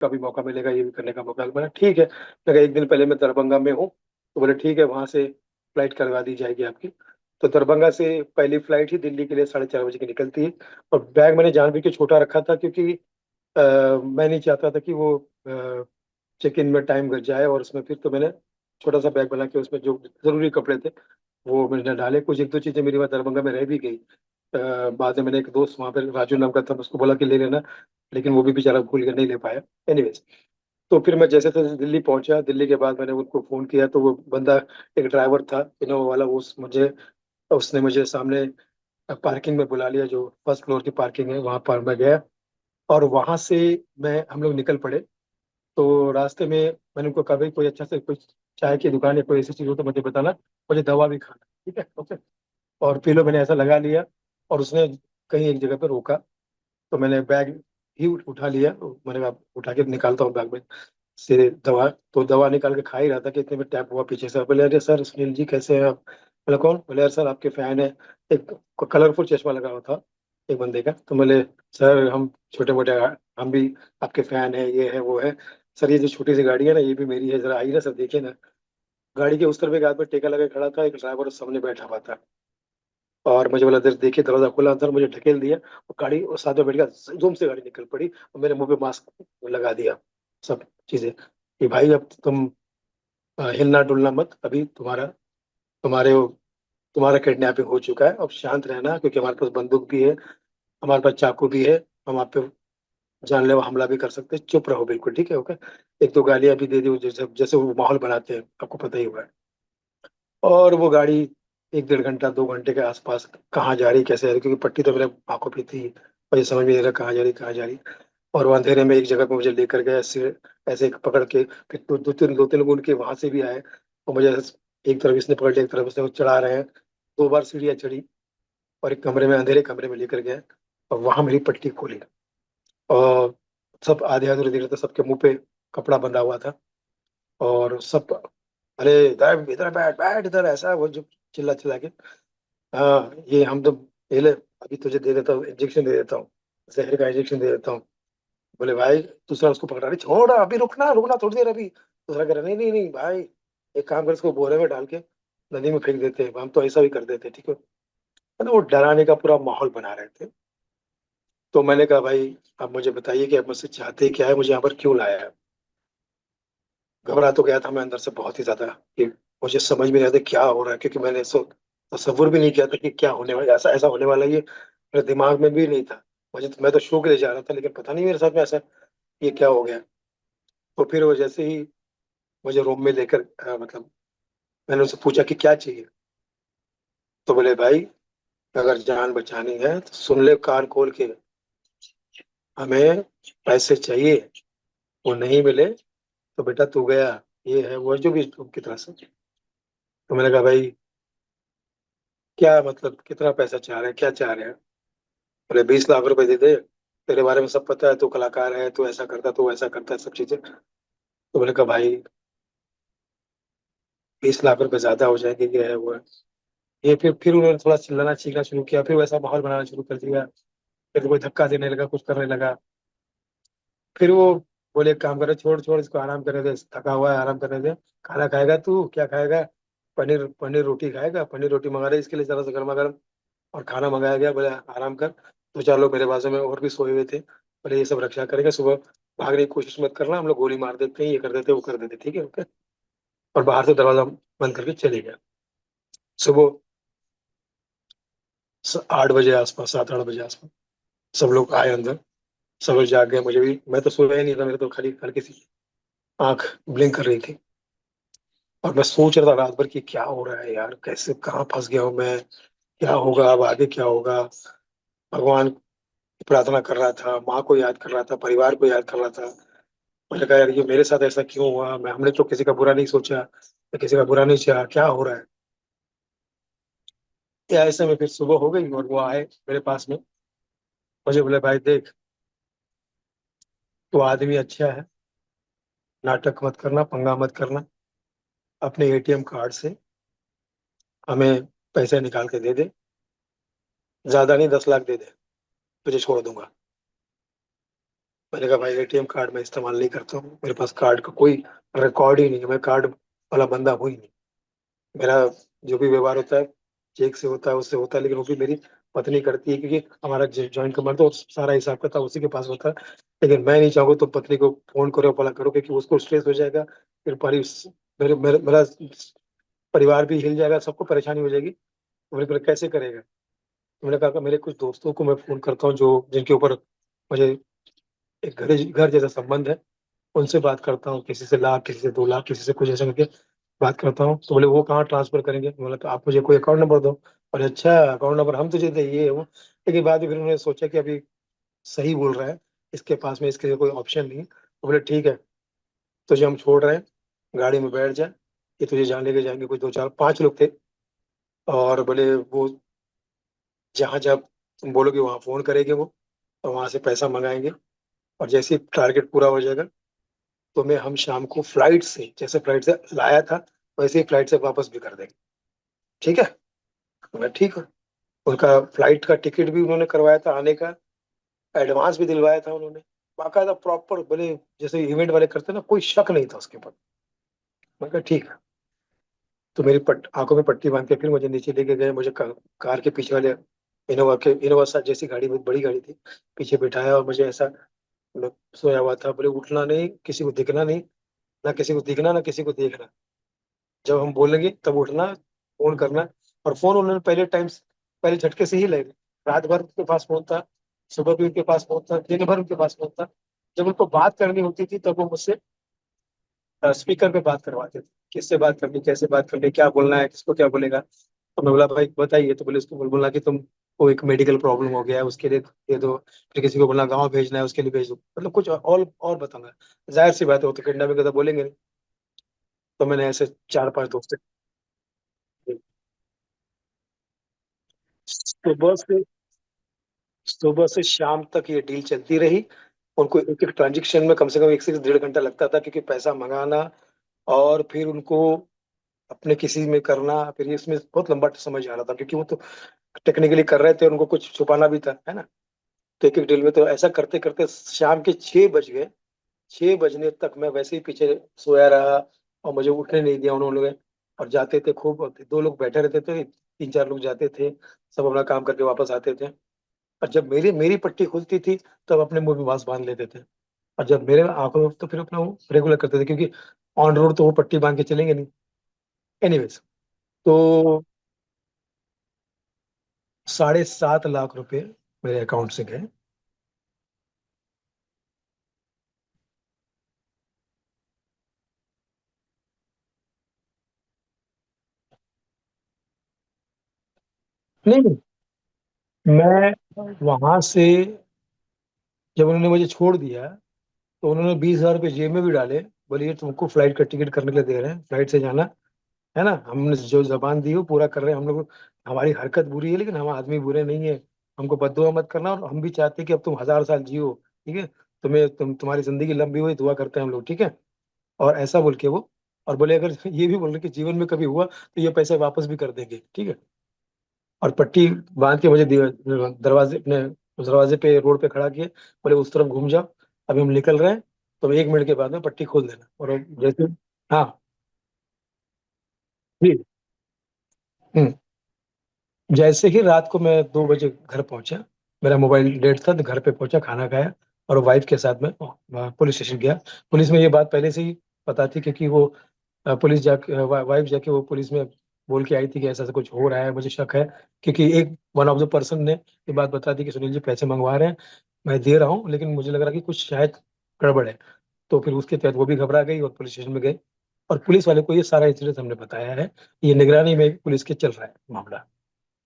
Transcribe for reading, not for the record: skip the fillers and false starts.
कभी मौका मिलेगा ये भी करने का मौका मिलेगा। ठीक है, लगा एक दिन पहले मैं दरभंगा में हूँ, तो बोले ठीक है वहाँ से फ्लाइट करवा दी जाएगी आपकी। तो दरभंगा से पहली फ्लाइट ही दिल्ली के लिए 4:30 बजे की निकलती है। और बैग मैंने जानबूझ के छोटा रखा था, क्योंकि मैं नहीं चाहता था कि वो चेक इन में टाइम लग जाए, और उसमें फिर तो मैंने छोटा सा बैग बना के उसमें जो जरूरी कपड़े थे वो मैंने डाले। कुछ एक दो चीजें मेरी वहाँ दरभंगा में रह भी गई। बाद में मैंने एक दोस्त वहाँ पे राजू नाम का था, उसको बोला कि ले लेना, लेकिन वो भी बेचारा भूल के नहीं ले पाया। एनीवेज, तो फिर मैं जैसे तैसे दिल्ली पहुंचा। दिल्ली के बाद मैंने उनको फोन किया, तो वो बंदा, एक ड्राइवर था इनोवा वाला, उसने मुझे सामने पार्किंग में बुला लिया, जो फर्स्ट फ्लोर की पार्किंग है वहां पर मैं गया। और वहां से हम लोग निकल पड़े। तो रास्ते में मैंने उनको कहा, भाई कोई अच्छा से कोई चाय की दुकान या कोई ऐसी चीज हो तो मुझे बताना, मुझे दवा भी खाना, ठीक है, ओके। और पी लो, मैंने ऐसा लगा लिया। और उसने कहीं एक जगह पे रोका, तो मैंने बैग ही उठा लिया। मैंने कहा उठा के निकालता हूँ बैग में से दवा। तो दवा निकाल के खा ही रहा था कि इतने में टैप हुआ पीछे से। बोले अरे सर सुनील जी कैसे हैं आप? बोले कौन? बोले यार सर आपके फैन है। एक कलरफुल चश्मा लगा हुआ था एक बंदे का। तो बोले सर हम छोटे मोटे, हम भी आपके फैन है, ये है वो है। सर ये जो छोटी सी गाड़ी है ना, ये भी मेरी है, जरा आइए ना सर देखिए ना। गाड़ी के उस तरफ एक आदमी टेका लगा खड़ा था, एक ड्राइवर उस सामने बैठा हुआ था। और मुझे बोला दर देखिए, दरवाजा खुला, अंदर मुझे ढकेल दिया। और गाड़ी, और साथ में बैठ गया, जोम से गाड़ी निकल पड़ी, और मेरे मुंह पे मास्क लगा दिया, सब चीजें, कि भाई अब तुम हिलना डुलना मत, अभी तुम्हारे तुम्हारा किडनैपिंग हो चुका है, अब शांत रहना, क्योंकि हमारे पास बंदूक भी है, हमारे पास चाकू भी है, हम आप पे जानलेवा हमला भी कर सकते हैं, चुप रहो बिल्कुल, ठीक है, ओके। एक दो गालियां भी दे दी, जैसे जैसे वो माहौल बनाते हैं, आपको पता ही हुआ है। और वो गाड़ी एक डेढ़ घंटा 2 घंटे के आसपास कहाँ जा रही कैसे जा रही, क्योंकि पट्टी तो मेरे आंखों पे थी, मुझे समझ में नहीं रहा कहाँ जा रही कहाँ जा रही। और वो अंधेरे में एक जगह पे मुझे लेकर गए ऐसे, ऐसे पकड़ के। फिर दो तीन लोग उनके वहां से भी आए, और मुझे एक तरफ इसने पकड़ लिया, एक तरफ इसने, वो चढ़ा रहे हैं। 2 बार सीढ़ियाँ चढ़ी, और एक कमरे में, अंधेरे कमरे में लेकर गए। और वहां मेरी पट्टी खोली, और सब आधे अधूरे दिख रहे थे, सबके मुंह पे कपड़ा बंधा हुआ था। और सब, अरे इधर इधर बैठ बैठ इधर, ऐसा वो जो चिल्ला चिल्ला के, हाँ ये हम तो, ये ले अभी तुझे दे देता हूँ, इंजेक्शन दे देता हूँ, जहर का इंजेक्शन दे देता हूँ। बोले भाई, दूसरा उसको पकड़ा, रही छोड़ अभी, रुकना रुकना थोड़ी देर अभी। दूसरा कह रहा नहीं नहीं नहीं भाई, एक काम कर, इसको बोरे में डाल के नदी में फेंक देते हैं, हम तो ऐसा भी कर देते हैं, ठीक है। मतलब वो डराने का पूरा माहौल बना रहे थे। तो मैंने कहा भाई, आप मुझे बताइए कि आप मुझसे चाहते क्या है, मुझे यहाँ पर क्यों लाया है? घबरा तो गया था मैं अंदर से बहुत ही ज्यादा, कि मुझे समझ में नहीं आता क्या हो रहा है, क्योंकि मैंने तसव्वुर भी नहीं किया था कि क्या होने वाला, ऐसा ऐसा होने वाला, ये मेरे दिमाग में भी नहीं था। मैं तो शो के लिए जा रहा था, लेकिन पता नहीं मेरे साथ में ऐसा ये क्या हो गया। तो फिर वो जैसे ही मुझे रूम में लेकर, मतलब मैंने उससे पूछा कि क्या चाहिए। तो बोले भाई, अगर जान बचानी है तो सुन ले कान खोल के, हमें पैसे चाहिए, वो नहीं मिले तो बेटा तू गया, ये है वो है, जो भी की तरह से। तो मैंने कहा भाई, क्या मतलब कितना पैसा चाह रहे हैं, क्या चाह रहे हैं? बोले 20 लाख रुपए दे दे, तेरे बारे में सब पता है, तू कलाकार है, तू ऐसा करता, तू ऐसा करता है, सब चीजें। तो मैंने कहा भाई, 20 लाख रुपए ज्यादा हो जाएंगे, ये है वो है। ये फिर उन्होंने थोड़ा चिल्लाना चीखना शुरू किया, फिर वैसा माहौल बनाना शुरू कर दिया। फिर कोई धक्का देने लगा, कुछ करने लगा। फिर वो बोले एक काम करे, छोड़ छोड़ इसको, आराम करने दे, थका हुआ है, आराम करने दे। खाना खाएगा तू, क्या खाएगा? पनीर पनीर रोटी खाएगा, पनीर रोटी मंगा रहे इसके लिए जरा सा गर्मा गर्म। और खाना मंगाया गया, बोले आराम कर। 2 4 लोग मेरे बाजू में और भी सोए हुए थे, बोले ये सब रक्षा करेंगे, सुबह भागने की कोशिश मत करना, हम लोग गोली मार देते हैं, ये कर देते हैं, वो कर देते हैं, ठीक है, ओके। और बाहर से दरवाजा बंद करके चले गया। सुबह 8 बजे आसपास, 7 8 बजे आसपास सब लोग आए अंदर। सब लोग जाग गए, मुझे भी, मैं तो सोया ही नहीं था, मेरे तो खाली हल्की सी आंख ब्लिंक कर रही थी। और मैं सोच रहा था रात भर कि क्या हो रहा है यार, कैसे कहाँ फंस गया हूँ मैं, क्या होगा अब आगे, क्या होगा। भगवान की प्रार्थना कर रहा था, माँ को याद कर रहा था, परिवार को याद कर रहा था। मैंने कहा यार ये मेरे साथ ऐसा क्यों हुआ, हमने तो किसी का बुरा नहीं सोचा, मैं किसी का बुरा नहीं चाहा, क्या हो रहा है। या ऐसे में फिर सुबह हो गई, और वो आए मेरे पास में। मुझे बोले भाई देख, तू आदमी अच्छा है, नाटक मत करना, पंगा मत करना, अपने एटीएम कार्ड से हमें पैसे निकाल के दे दे, ज्यादा नहीं 10 लाख दे दे, तुझे छोड़ दूंगा। मैंने कहा भाई एटीएम कार्ड मैं इस्तेमाल नहीं करता हूँ, मेरे पास कार्ड का कोई रिकॉर्ड ही नहीं है, मैं कार्ड वाला बंदा हूँ ही नहीं। मेरा जो भी व्यवहार होता है चेक से होता है, उससे होता है, लेकिन वो भी मेरी पत्नी करती है, क्योंकि हमारा ज्वाइंट कमांड तो सारा हिसाब किताब उसी के पास होता है। लेकिन मैं नहीं चाहूंगा तो पत्नी को फोन करो भला करो, क्योंकि उसको स्ट्रेस हो जाएगा, फिर मेरा परिवार भी हिल जाएगा, सबको परेशानी हो जाएगी। तो मेरे को कैसे करेगा। तो मैंने कहा कि मेरे कुछ दोस्तों को मैं फोन करता हूँ जो जिनके ऊपर मुझे एक घर घर जैसा संबंध है, उनसे बात करता हूँ, किसी से लाख, किसी से 2 लाख, किसी से कुछ ऐसा करके बात करता हूँ। तो बोले वो कहाँ ट्रांसफर करेंगे, बोला तो आप मुझे कोई अकाउंट नंबर दो। और अच्छा अकाउंट नंबर हम तुझे दे, ये है वो। लेकिन बाद में फिर उन्होंने सोचा कि अभी सही बोल रहा है, इसके पास में इसके लिए कोई ऑप्शन नहीं है, तो बोले ठीक है, तुझे हम छोड़ रहे हैं, गाड़ी में बैठ जा, ये तुझे जहाँ लेके जाएंगे। कोई 2 4 5 लोग थे, और बोले वो जहाँ जब तुम बोलोगे वहाँ फोन करेंगे वो, और वहां से पैसा मंगाएंगे, और जैसे ही टारगेट पूरा हो जाएगा तो मैं हम शाम को फ्लाइट से, जैसे फ्लाइट से लाया था वैसे ही फ्लाइट से वापस भी कर देंगे। ठीक है। मैं ठीक हूँ। उनका फ्लाइट का टिकट भी उन्होंने करवाया था आने का, एडवांस भी दिलवाया था उन्होंने, बाकायदा प्रॉपर, बोले जैसे इवेंट वाले करते हैं ना, कोई शक नहीं था उसके ऊपर। मैं कहा ठीक है। तो मेरी आंखों में पट्टी बांध के फिर मुझे नीचे लेके गए, मुझे कार के पीछे वाले इनोवा सा जैसी गाड़ी, बहुत बड़ी गाड़ी थी, पीछे बिठाया, और मुझे ऐसा, मैं सोया हुआ था, बोले उठना नहीं, किसी को दिखना नहीं, ना किसी को दिखना ना किसी को देखना, जब हम बोलेंगे तब उठना, फोन करना। और फोन उन्होंने पहले झटके से ही ले गए। रात भर उनके पास फोन था, सुबह भी उनके पास फोन था, दिन भर उनके पास फोन था। जब उनको बात करनी होती थी तब वो मुझसे स्पीकर पे बात करवाते थे, किससे बात करनी, कैसे बात करनी, क्या बोलना है, किसको क्या बोलेगा। तो मैं बोला भाई बताइए, तो बोले उसको बोलना कि तुम को एक मेडिकल प्रॉब्लम हो गया है उसके लिए दे दो, फिर किसी को बोलना गाँव भेजना है उसके लिए भेज दो, मतलब कुछ और बताना। जाहिर सी बात है वो तो किडनैपिंग का तो बोलेंगे नहीं। तो मैंने ऐसे 4 5 दोस्त सुबह से सुबह से शाम तक ये डील चलती रही। उनको एक एक ट्रांजेक्शन में कम से कम 1 से 1.5 घंटा लगता था, क्योंकि पैसा मंगाना और फिर उनको अपने किसी में करना, फिर ये इसमें बहुत लंबा समय जा रहा था, क्योंकि वो तो टेक्निकली कर रहे थे, उनको कुछ छुपाना भी था, है ना। तो एक एक डील में तो ऐसा करते करते शाम के 6 बज गए। 6 बजने तक मैं वैसे ही पीछे सोया रहा, और मुझे उठने नहीं दिया उन्होंने। और जाते थे खूब, 2 लोग बैठे रहते थे, 3 4 लोग जाते थे, सब अपना काम करके वापस आते थे। और जब मेरी मेरी पट्टी खुलती थी तब अपने मुंह में मास्क बांध लेते थे। और जब मेरे आंखों में, तो फिर अपना वो रेगुलर करते थे, क्योंकि ऑन रोड तो वो पट्टी बांध के चलेंगे नहीं। एनीवेज, तो 7.5 लाख रुपए मेरे अकाउंट से गए। नहीं नहीं, मैं वहां से, जब उन्होंने मुझे छोड़ दिया तो उन्होंने 20,000 रुपये जेब में भी डाले। बोले ये तुमको फ्लाइट का टिकट करने के लिए दे रहे हैं, फ्लाइट से जाना, है ना, हमने जो जबान दी वो पूरा कर रहे हैं हम लोग। हमारी हरकत बुरी है लेकिन हम आदमी बुरे नहीं है, हमको बददुआ मत करना, और हम भी चाहते हैं कि अब तुम 1000 साल जियो। ठीक है, तुम्हारी जिंदगी लंबी हुई दुआ करते हैं हम लोग, ठीक है। और ऐसा बोल के वो, और बोले अगर ये भी बोल रहे कि जीवन में कभी हुआ तो ये पैसे वापस भी कर देंगे, ठीक है। और पट्टी बांध के मुझे दरवाजे पे रोड पे खड़ा किए, बोले उस तरफ घूम जाओ, अभी हम निकल रहे हैं, तो 1 मिनट के बाद में पट्टी खोल देना। और जैसे, हाँ, जी, हम्म, जैसे ही रात को मैं 2 बजे घर पहुंचा, मेरा मोबाइल डेड था, तो घर पे पहुंचा, खाना खाया, और वाइफ के साथ में पुलिस स्टेशन गया। पुलिस में ये बात पहले से ही पता थी, क्योंकि वो पुलिस जाके वाइफ जाके वो पुलिस में बोल के आई थी कि ऐसा ऐसा कुछ हो रहा है, मुझे शक है। क्योंकि एक वन ऑफ द पर्सन ने ये बात बता दी कि सुनील जी पैसे मंगवा रहे हैं, मैं दे रहा हूँ, लेकिन मुझे लग रहा है कि कुछ शायद गड़बड़ है। तो फिर उसके तहत वो भी घबरा गई और पुलिस स्टेशन में गई। और पुलिस वाले को ये सारा इंसिडेंट हमने बताया है, ये निगरानी में पुलिस के चल रहा है मामला।